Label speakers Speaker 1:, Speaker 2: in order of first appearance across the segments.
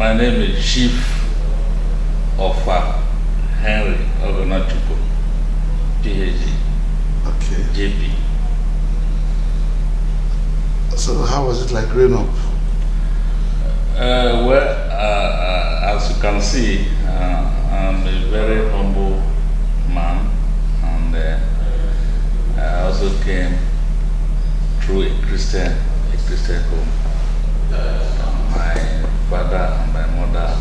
Speaker 1: My name is Chief of Henry Ogheneochuko, PhD,
Speaker 2: Okay.
Speaker 1: JP.
Speaker 2: So how was it like growing up?
Speaker 1: As you can see, I'm a very humble man, and I also came through a Christian home. My father and my mother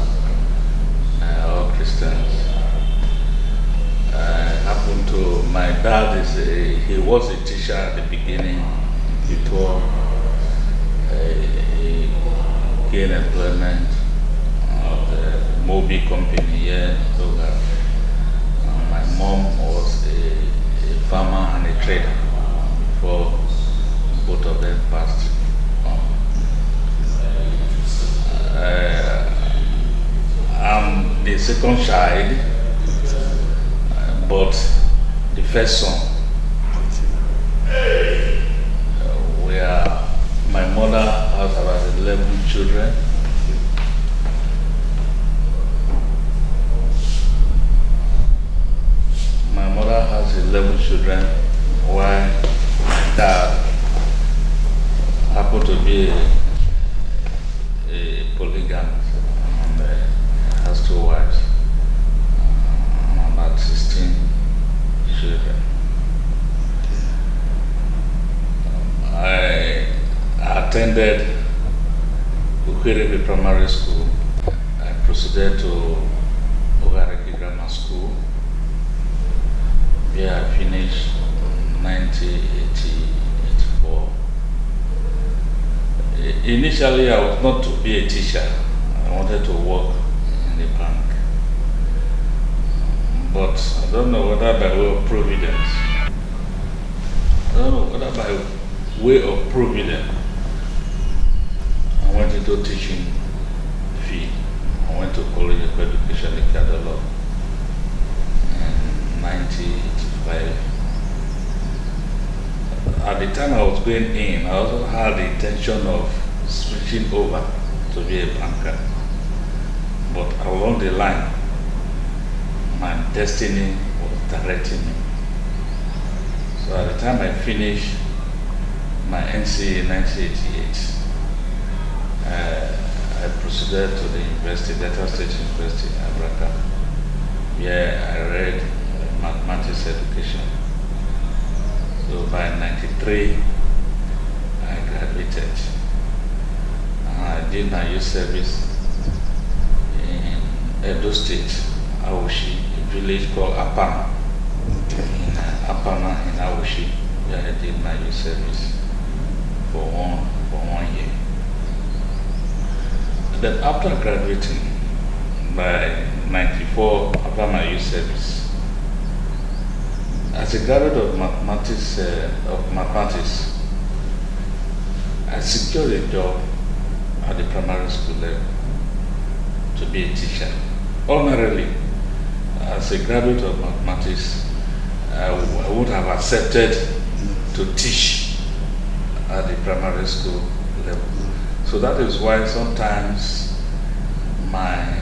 Speaker 1: are all Christians. My dad he was a teacher at the beginning before he gained employment at the Moby company here in Toga. My mom was a farmer and a trader before both of them passed on. I'm the second child, but the first son. My mother has about 11 children. My mother has 11 children, while my dad happened to be a polygamist and has 2 wives and about 16 children. I attended Ogheneochuko Primary School. I proceeded to Ogheneochuko Grammar School, where I finished in 1984. Initially, I was not to be a teacher. I wanted to work in the bank. But I don't know whether by way of providence. I went into teaching field. I went to College of Education in Kadalo in 1985. At the time I was going in, I also had the intention of switching over to be a banker. But along the line, my destiny was directing me. So at the time I finished my NCE in 1988, I proceeded to the university, Delta State University, Abraka, where I read mathematics education. So by 93, I graduated. I did my youth service in Edo State, Awoshi, a village called Apana. In Apana in Awoshi, where I did my youth service for one year. And then after graduating, by 94, after my youth service, as a graduate of mathematics, I secured a job at the primary school level to be a teacher. Ordinarily, as a graduate of mathematics, I would have accepted to teach at the primary school level. So that is why sometimes my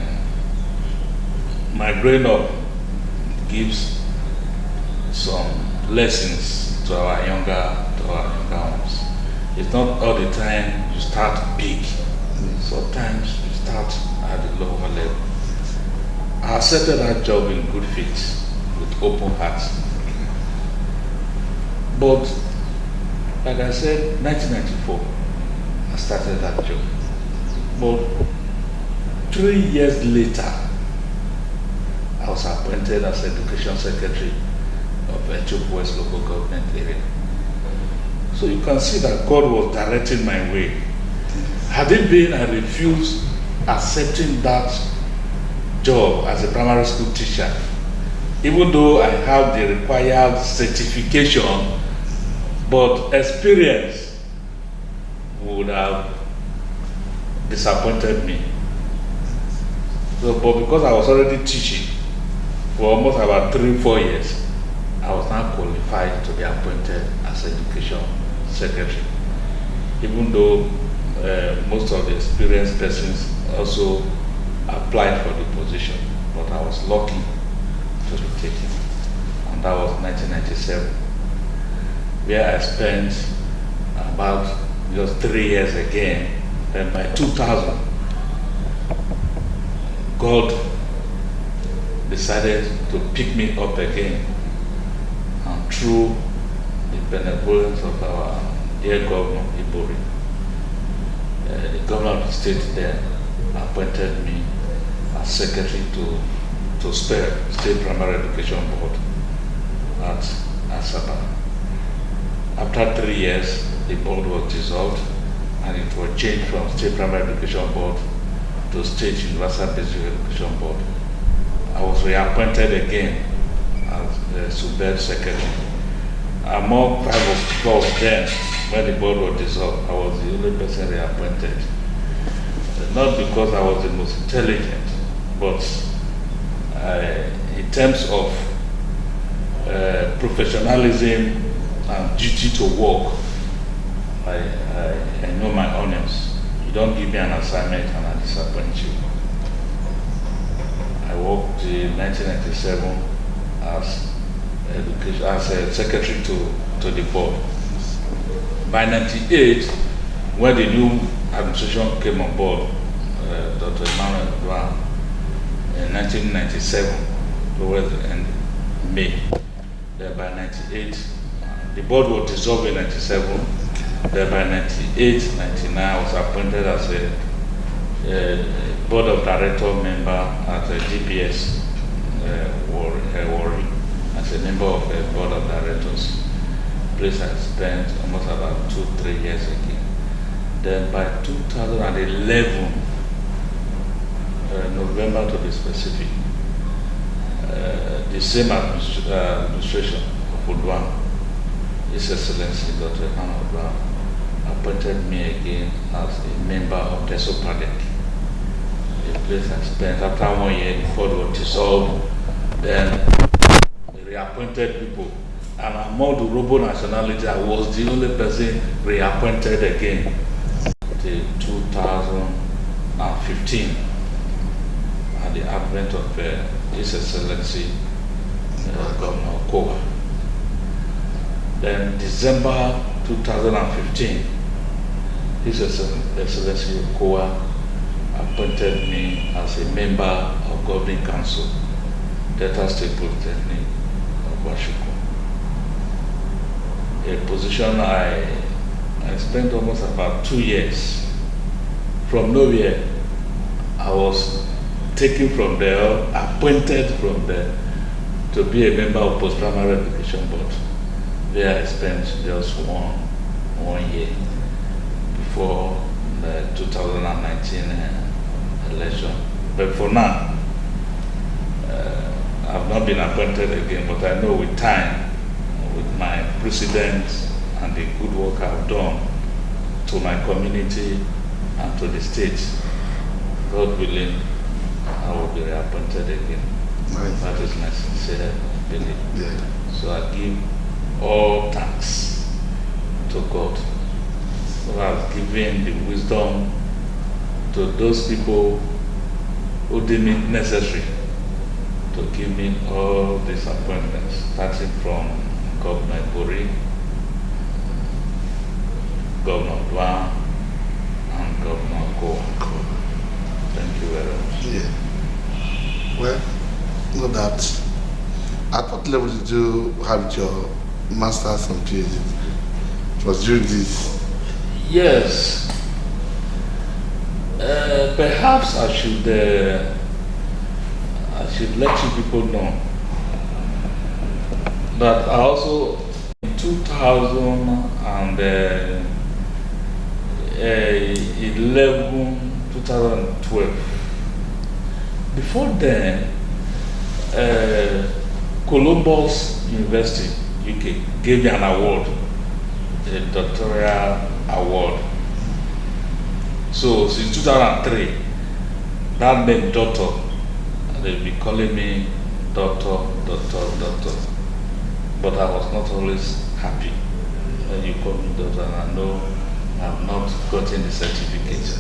Speaker 1: growing up gives some lessons to our younger ones. It's not all the time you start big. Sometimes you start at the lower level. I accepted that job in good faith, with open heart. But like I said, 1994, I started that job. But 3 years later, I was appointed as Education Secretary of Ogheneochuko West Local Government Area. So you can see that God was directing my way. Had it been I refused accepting that job as a primary school teacher, even though I have the required certification, but experience would have disappointed me. So, but because I was already teaching for almost about 3-4 years, I was now qualified to be appointed as Education Secretary. Even though most of the experienced persons also applied for the position, but I was lucky to be taken. And that was 1997, where I spent about just 3 years again. Then by 2000, God decided to pick me up again, and through the benevolence of our dear Governor Ibori, the governor of the state then appointed me as secretary to State Primary Education Board at Asaba. After 3 years, the board was dissolved and it was changed from State Primary Education Board to State Universal Basic Education Board. I was reappointed again as the Subed secretary. Among 5 of us then, when the board was dissolved, I was the only person reappointed. Not because I was the most intelligent, but in terms of professionalism and duty to work, I know my onions. You don't give me an assignment and I disappoint you. I worked in 1997 as a secretary to the board. By 98, when the new administration came on board, Dr. Emmanuel Brown, in 1997, towards the end of May. Then by 98, the board was dissolved in 97. Then by 98, 99, I was appointed as a board of director member at GPS Warri, as a member of the board of directors. Place I spent almost about 2-3 years again. Then by 2011, November to be specific, the same administration of Udwan, His Excellency Dr. Emmanuel Brown, appointed me again as a member of the SOPADEC, a place I spent after 1 year before it was dissolved. Then they reappointed people, and among the Robo nationality, I was the only person reappointed again till 2015 at the advent of His Excellency Governor Ogheneochuko. Then December 2015, His Excellency Ogheneochuko appointed me as a member of Governing Council, Delta State Polytechnic of Ogheneochuko. A position I spent almost about 2 years. From nowhere, I was taken from there, appointed from there to be a member of Post-Primary Education Board, where I spent just one year before the 2019 election. But for now, I've not been appointed again, but I know with time, with my precedents and the good work I've done to my community and to the state, God willing, I will be reappointed again.
Speaker 2: Nice.
Speaker 1: That is my sincere belief.
Speaker 2: Yeah.
Speaker 1: So I give all thanks to God who has given the wisdom to those people who deem it necessary to give me all these appointments, starting from Governor Ibori, Governor Dwan, and Governor Ogheneochuko. Thank you very much.
Speaker 2: Yeah. Well, know that. At what level did you have your master's and PhD? It was during this.
Speaker 1: Yes. Perhaps I should let you people know that I also in 2011, 2012. Before then, Columbus University, UK, gave me an award, a doctoral award. So since 2003, that name doctor, they'll be calling me doctor. But I was not always happy when you call me doctor, and I know I have not gotten the certificate.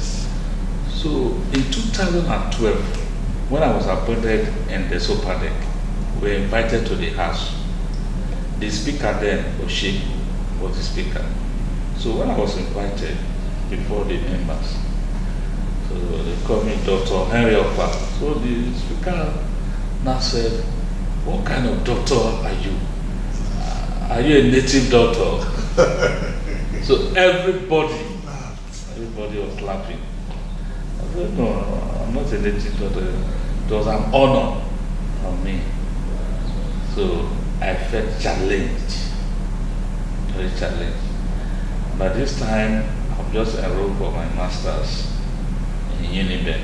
Speaker 1: So in 2012, when I was appointed in the Sopadec, we were invited to the house. The speaker then, Oshie, was the speaker. So when I was invited before the members, so they called me Dr. Ogheneochuko. So the speaker now said, "What kind of doctor are you? Are you a native doctor?" So everybody was laughing. I said, "No, I'm not a native doctor. It was an honor for me." So I felt challenged, very challenged. By this time, I've just enrolled for my master's in Uniben.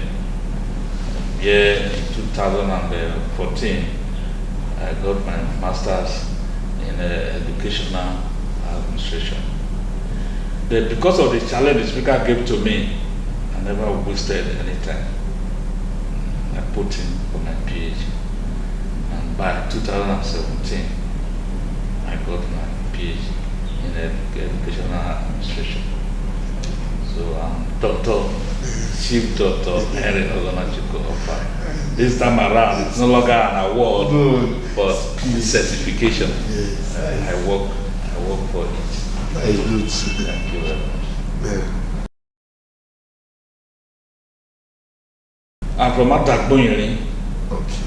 Speaker 1: Yeah, in 2014, I got my master's in educational administration. But because of the challenge the speaker gave to me, I never wasted any time. I put in for my PhD. And by 2017, I got my PhD in educational administration. So I'm Chief Doctor Ogheneochuko of this time around, it's no longer an award, but certification.
Speaker 2: Yes.
Speaker 1: I work for it.
Speaker 2: That is good.
Speaker 1: Thank you very much.
Speaker 2: Yeah.
Speaker 1: I'm from Adagbonyeri.
Speaker 2: Okay.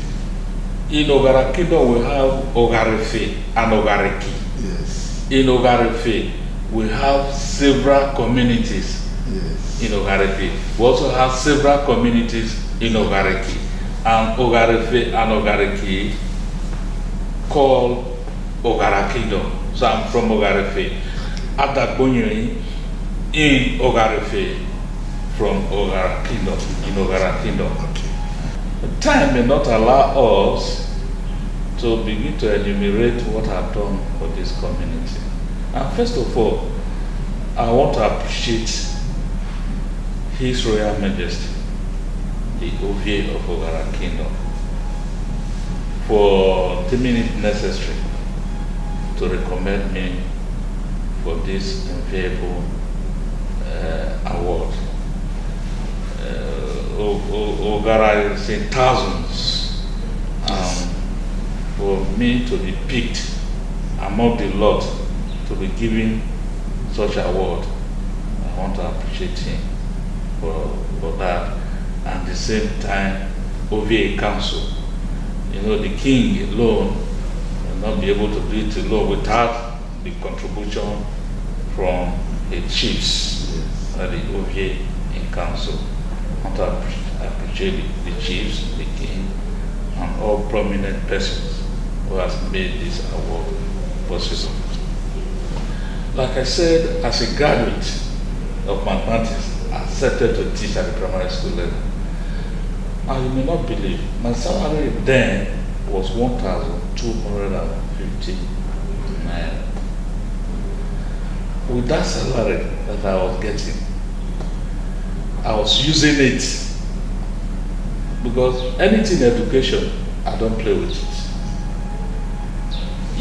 Speaker 1: In Ogheneochuko we have Ogarefe and Ogareki.
Speaker 2: Yes.
Speaker 1: In Ogarefe we have several communities.
Speaker 2: Yes.
Speaker 1: In Ogarefe. We also have several communities in Ogareki. And Ogarefe and Ogareki called Ogheneochuko. So I'm from Ogarefe. Adagbonyeri in Ogarefe from Ogheneochuko, in Ogheneochuko.
Speaker 2: Okay.
Speaker 1: Time may not allow us to begin to enumerate what I've done for this community. And first of all, I want to appreciate His Royal Majesty, the Ovie of Ogheneochuko, for deeming it necessary to recommend me for this enviable award. Ogara is in thousands, for me to be picked among the lot to be given such award. I want to appreciate him for that. And at the same time, OVA Council. You know, the king alone will not be able to do it alone without the contribution from the chiefs, the OVA in council. I want to appreciate the chiefs, the king, and all prominent persons who has made this award possible. Like I said, as a graduate of mathematics, I accepted to teach at the primary school level. And you may not believe, my salary then was 1,250 naira. With that salary that I was getting, I was using it, because anything in education, I don't play with it.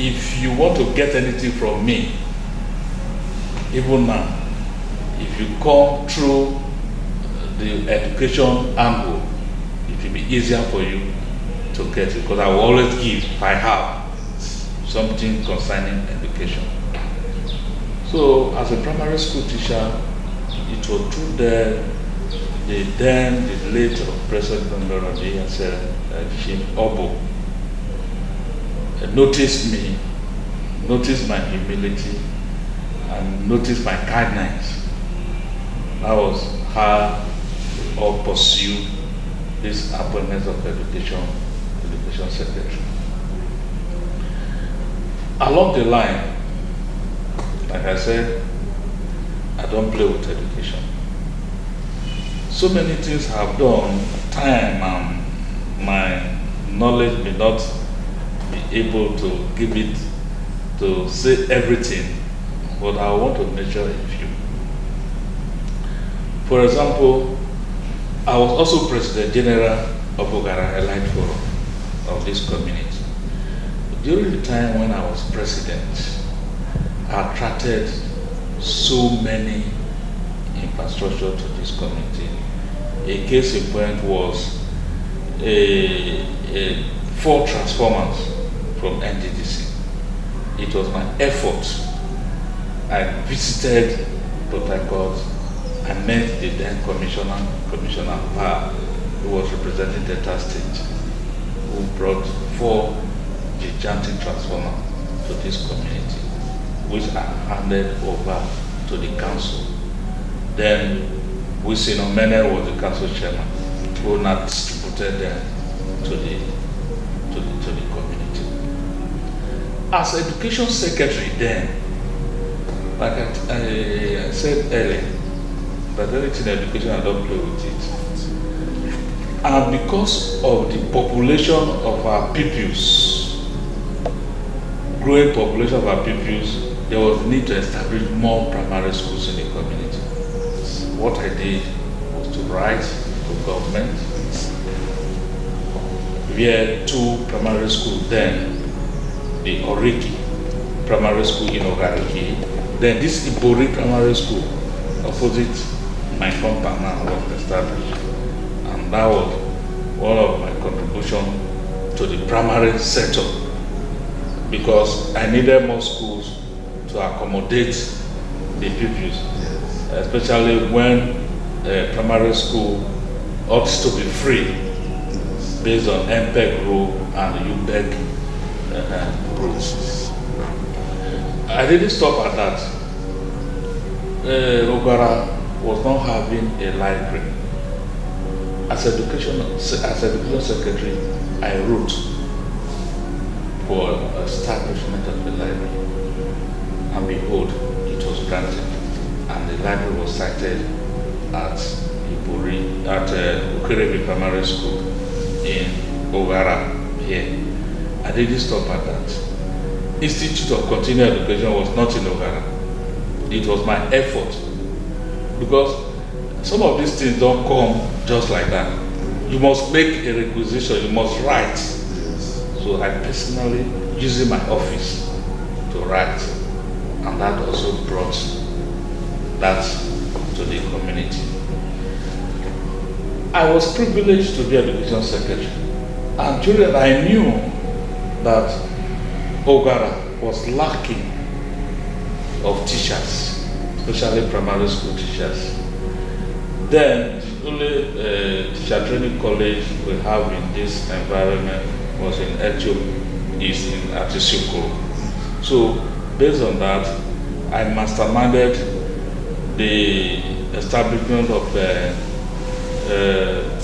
Speaker 1: If you want to get anything from me, even now, if you come through the education angle, it will be easier for you to get it, because I will always give, if I have something concerning education. So as a primary school teacher, it was through the late President member of the ESL, Chief Obo, noticed me, noticed my humility, and noticed my kindness. That was how we all pursued this appointment of education secretary. Along the line, like I said, I don't play with education. So many things I have done, time and my knowledge may not be able to give it, to say everything, but I want to measure a few. For example, I was also President General of Ogara Elite Forum of this community. During the time when I was president, I attracted so many infrastructure to this community. A case in point was a 4 transformers from NDDC. It was my effort. I visited Port Harcourt. I met the then Commissioner Power, who was representing Delta State, who brought 4 gigantic transformers to this community, which I handed over to the council. Then Wisino Mene was the council chairman, who now distributed them to the community. As education secretary then, like I said earlier, but anything in education I don't play with it. And because of the population of our pupils, growing population of our pupils, there was a need to establish more primary schools in the community. What I did was to write to government. We had 2 primary schools then, the Oriki Primary School in Ogariki, then this Ibori Primary School opposite my compound now was established. And that was one of my contributions to the primary sector, because I needed more schools to accommodate the pupils, especially when primary school ought to be free based on MPEG rule and UPEG rules. I didn't stop at that. Ogara was not having a library. As education secretary, I wrote for establishment of the library, and behold, it was granted, and the library was sited at Ibori, at Ukerebi Primary School in Ogara here. I didn't stop at that. Institute of Continuing Education was not in Ogara. It was my effort, because some of these things don't come just like that. You must make a requisition, you must write. So I personally, using my office to write, and that also brought that to the community. I was privileged to be education secretary, and during that I knew that Ogara was lacking of teachers, especially primary school teachers. Then the only teacher training college we have in this environment was in is in Ogheneochuko. So based on that, I masterminded the establishment of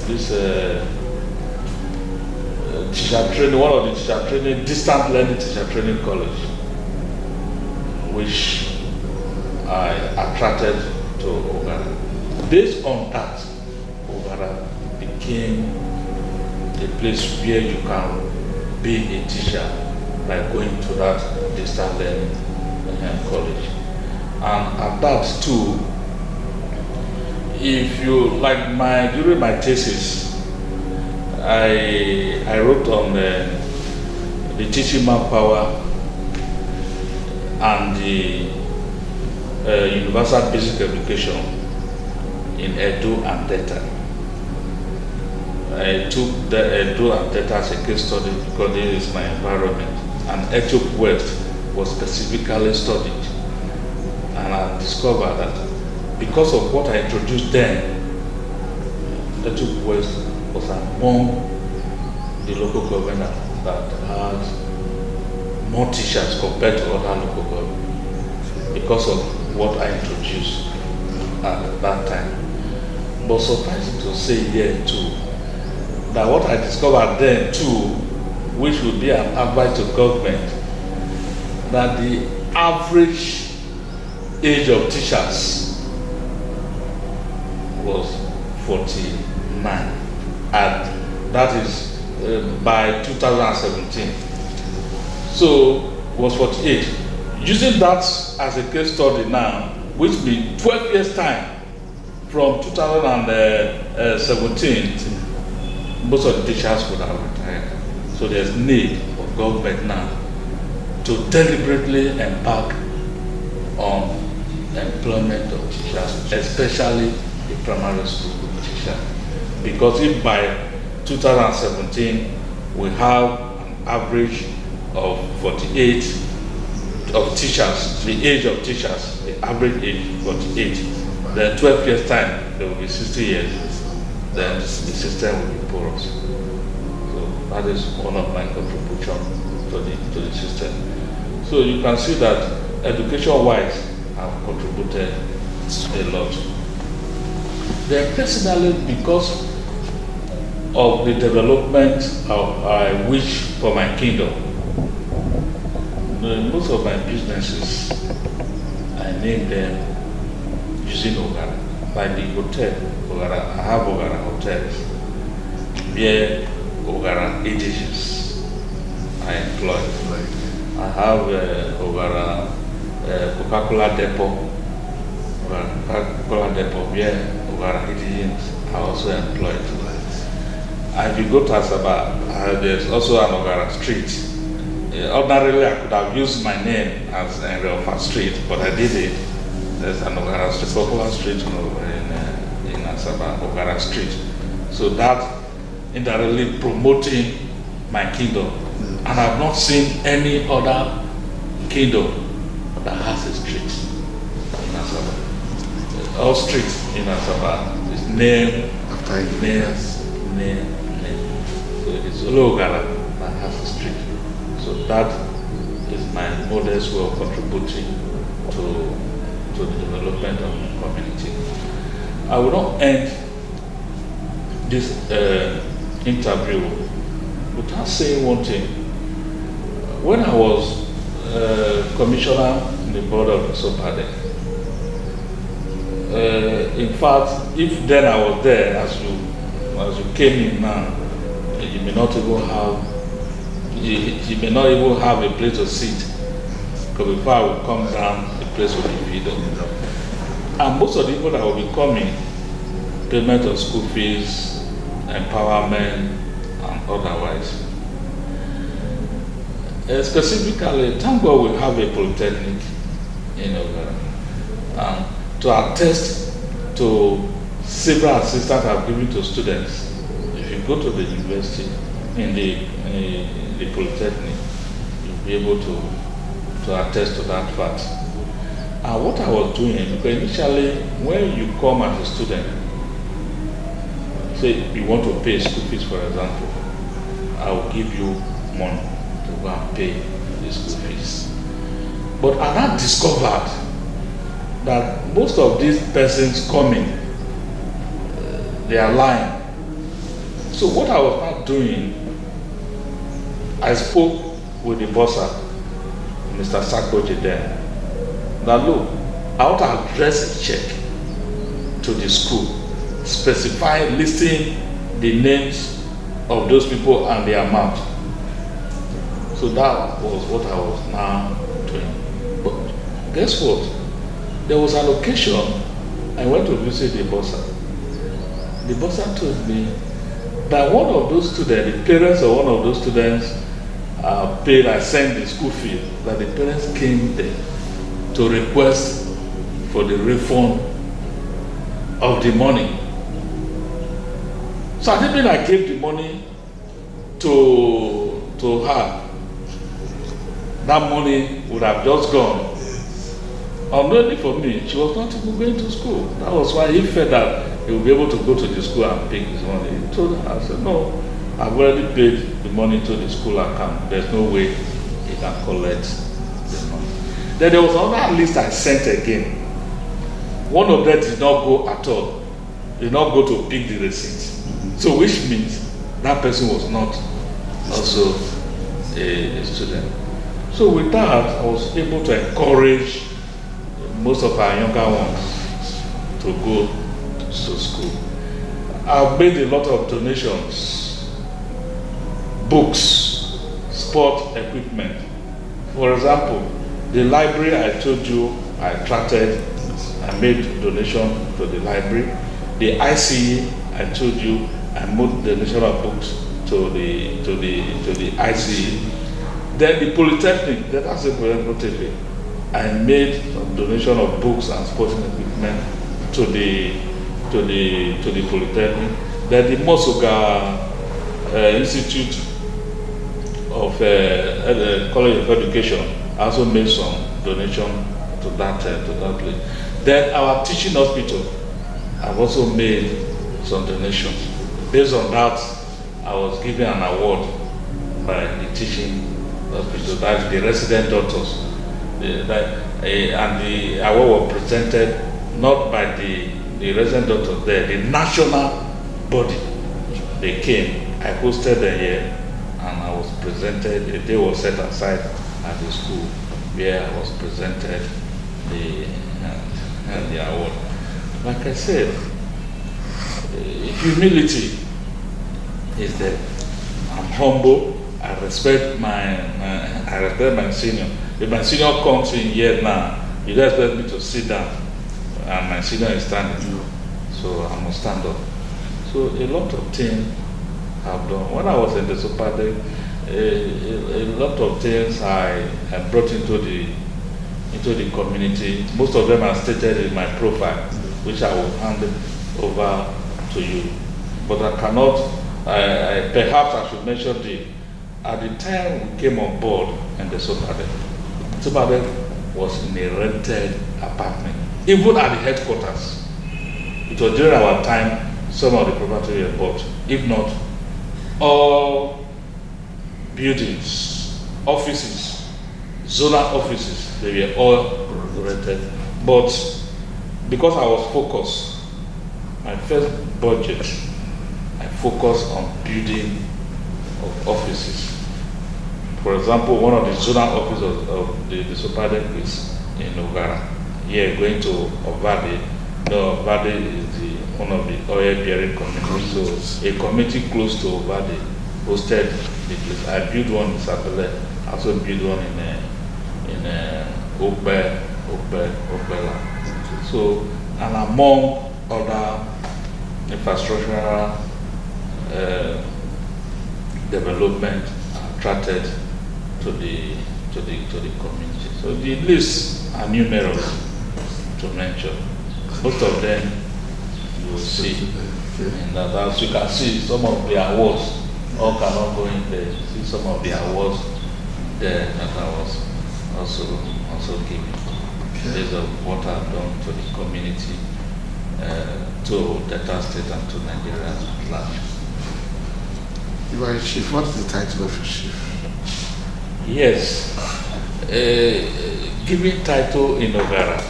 Speaker 1: this teacher training, one of the teacher training, distant learning teacher training college, which I attracted to Ogara. Based on that, Ogara became a place where you can be a teacher by going to that distant learning college. And at that too, if you like during my thesis, I wrote on the teaching manpower and the universal basic education in Edo and Delta. I took the Edo and Delta as a case study because this is my environment, and Edo West was specifically studied. And I discovered that because of what I introduced then, Edo West was among the local government that had more teachers compared to other local governments because of what I introduced at that time. But suffice it to say here too, that what I discovered then too, which would be an advice to government, that the average age of teachers was 49, and that is by 2017. So was 48. Using that as a case study now, which means 12 years time from 2017, most of the teachers would have retired. So there's need for government now to deliberately embark on employment of teachers, especially the primary school teachers. Because if by 2017 we have an average of 48 of teachers, the age of teachers, the average age 48, then 12 years time there will be 60 years, then the system will be porous. So that is one of my contribution to the system. So you can see that education-wise, I've contributed a lot. Then personally, because of the development I wish for my kingdom, most of my businesses, I named them using Ogara. Like the hotel, Ogara, I have Ogara hotels, where Ogara agencies I employ. I have Ogara Coca-Cola depot, Coca-Cola depot, where Ogara agents are also employed. If you go to Asaba, there's also an Ogara street. Ordinarily, I could have used my name as Enreofa Street, but I did it. There's an Ogara Street, popular street in Asaba, Ogara Street. So that indirectly promoting my kingdom. And I've not seen any other kingdom that has a street in Asaba. All streets in Asaba is name after name. So it's only Ogara that has a street. So that is my modest way of contributing to the development of the community. I will not end this interview without saying one thing. When I was commissioner in the board of the SOPADE, in fact, if then I was there, as you came in now, you may not even have a place to sit. Because before I would come down, the place will be filled up. And most of the people that will be coming, payment of school fees, empowerment, and otherwise. Specifically, thank God we have a polytechnic in Ogara. To attest to several assistance I've given to students, if you go to the university, in the polytechnic, you'll be able to attest to that fact. And what I was doing, because initially, when you come as a student, say you want to pay school fees, for example, I will give you money to go and pay the school fees. But I now discovered that most of these persons coming, they are lying. So what I was not doing, I spoke with the bursar, Mr. Sakoji then, that look, I want to address a check to the school, specifying, listing the names of those people and the amount. So that was what I was now doing. But guess what? There was an occasion I went to visit the bursar. The bursar told me that one of those students, the parents of one of those students paid, I sent the school fee, that the parents came there to request for the refund of the money. So I didn't mean I gave the money to her. That money would have just gone. Unknowingly for me, she was not even going to school. That was why he felt that he would be able to go to the school and pick his money. He told her, I said, no, I've already paid the money to the school account. There's no way he can collect the money. Then there was another list I sent again. One of them did not go at all. Did not go to pick the receipt. So which means that person was not also a student. So with that, I was able to encourage most of our younger ones to go to school. I've made a lot of donations, books, sport equipment. For example, the library I told you I attracted, I made donation to the library. The ICE I told you I made donation of books to the ICE. Then the Polytechnic, that's a Polytechnic. I made a donation of books and sporting equipment to the Polytechnic. Then the Mosoga Institute of College of Education also made some donation to that place. Then our teaching hospital have also made some donations. Based on that, I was given an award by the teaching hospital, that's the resident doctors. And the award was presented not by the resident doctors there, the national body. They came, I hosted them here, and I was presented, a day was set aside at the school where I was presented the award. Like I said, humility is there. I'm humble. I respect my senior. If my senior comes in here now, you don't expect me to sit down, and my senior is standing, so I must stand up. So a lot of things I've done. When I was in the Sopade, a lot of things I brought into the community. Most of them are stated in my profile, which I will hand over to you. But I cannot. Perhaps I should mention at the time we came on board in the Sopade was in a rented apartment, even at the headquarters. It was during our time some of the property were bought. If not, all buildings, offices, zonal offices, they were all rented. But because I was focused, my first budget, I focused on building of offices. For example, one of the zonal offices of the Sopade is in Ogara. Here, going to Ovade. No, Ovade is one of the oil-bearing communities. So, a community close to Ovade hosted the place. I built one in Sapele. I also built one in Obela. So, and among other infrastructural development attracted to the community. So the lists are numerous to mention. Most of them you will see in that. As you can see, some of the awards, all cannot go in there. See some of the awards there that I was also given. Based on what I've done to the community, to Delta State and to Nigeria at large.
Speaker 2: You are a chief. What is the title of your chief?
Speaker 1: Yes. Giving title in Ogara,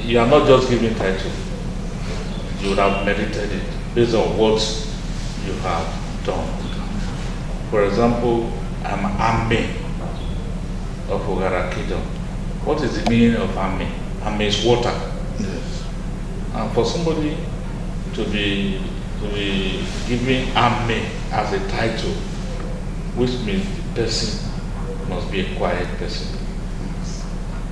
Speaker 1: you are not just giving title. You would have meditated it based on what you have done. For example, I'm Ame of Ogara Kingdom. What is the meaning of Ame? Ame is water.
Speaker 2: Yes.
Speaker 1: And for somebody to be giving Ame as a title, which means the person must be a quiet person.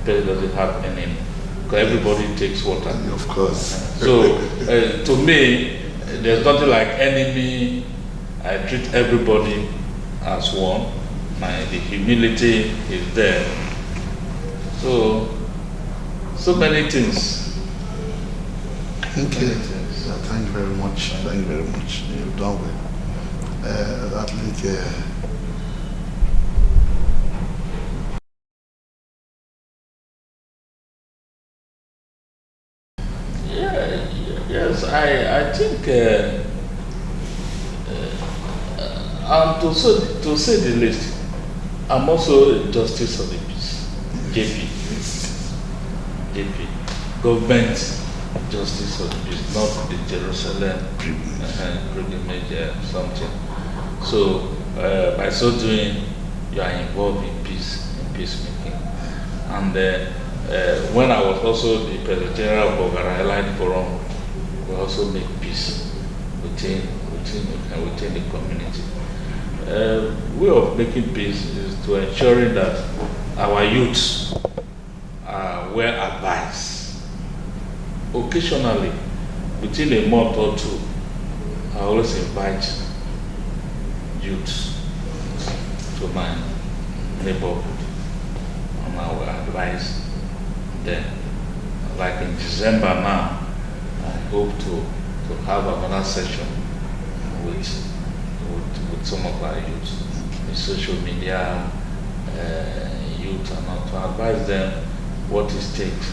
Speaker 1: The person doesn't have any, because everybody takes water.
Speaker 2: Of course.
Speaker 1: So to me, there's nothing like enemy. I treat everybody as one. The humility is there. So many things.
Speaker 2: Okay. Thank you very much. Thank you very much. You've done well. I think.
Speaker 1: Yes, I think. To say the least, I'm also Justice of the Peace, JP. JP, Government Justice of the Peace, not the Jerusalem pilgrimage something. So by so doing, you are involved in peacemaking. And when I was also the President General of Ogara Allied Forum, we also make peace within the community. Way of making peace is to ensuring that our youths are well advised. Occasionally, within a month or two, I always invite youths to my neighborhood and I will advise them. Like in December now, I hope to to have another session with some of our youth, the social media youth, and all, to advise them what it takes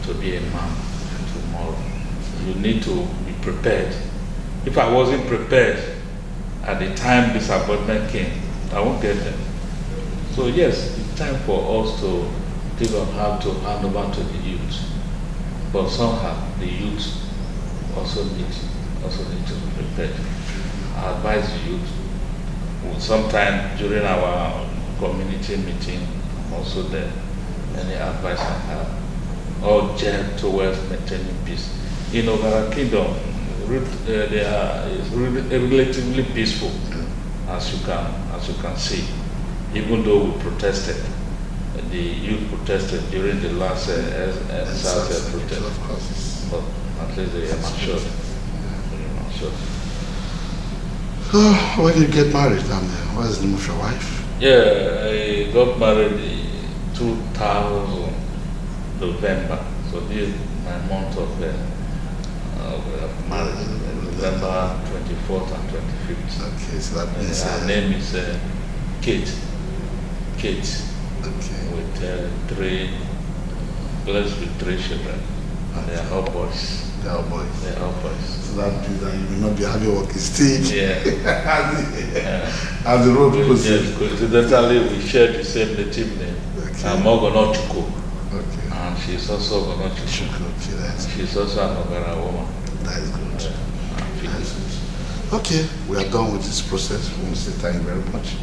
Speaker 1: to be a man tomorrow. You need to be prepared. If I wasn't prepared at the time this appointment came, I won't get them. So yes, it's time for us to think of how to hand over to the youth. But somehow the youth also need to be prepared. I advise the youth. Sometime during our community meeting, I'm also there. Any advice I have, all geared towards maintaining peace. In our kingdom, they are relatively peaceful, as you can see. Even though we protested, the youth protested during the last protest, but at least they are matured.
Speaker 2: So, when did you get married? What is the name of your wife?
Speaker 1: Yeah, I got married in 2000 November. So this is my month of marriage, November 24th and 25th.
Speaker 2: Okay, so that means
Speaker 1: her name is Kate. Kate.
Speaker 2: Okay.
Speaker 1: With blessed with 3 children. And they are all boys.
Speaker 2: They are boys.
Speaker 1: They are all boys.
Speaker 2: So that means that you will not be having working stage.
Speaker 1: Yeah.
Speaker 2: As the road goes.
Speaker 1: Yes, coincidentally we share the same native name.
Speaker 2: Okay.
Speaker 1: I'm Ogheneochuko.
Speaker 2: Okay.
Speaker 1: And she's also Ogheneochuko.
Speaker 2: Okay, that's
Speaker 1: She's also an Ogara woman.
Speaker 2: That is good.
Speaker 1: Yeah.
Speaker 2: That is good. Okay, we are done with this process. We want to say thank you very much.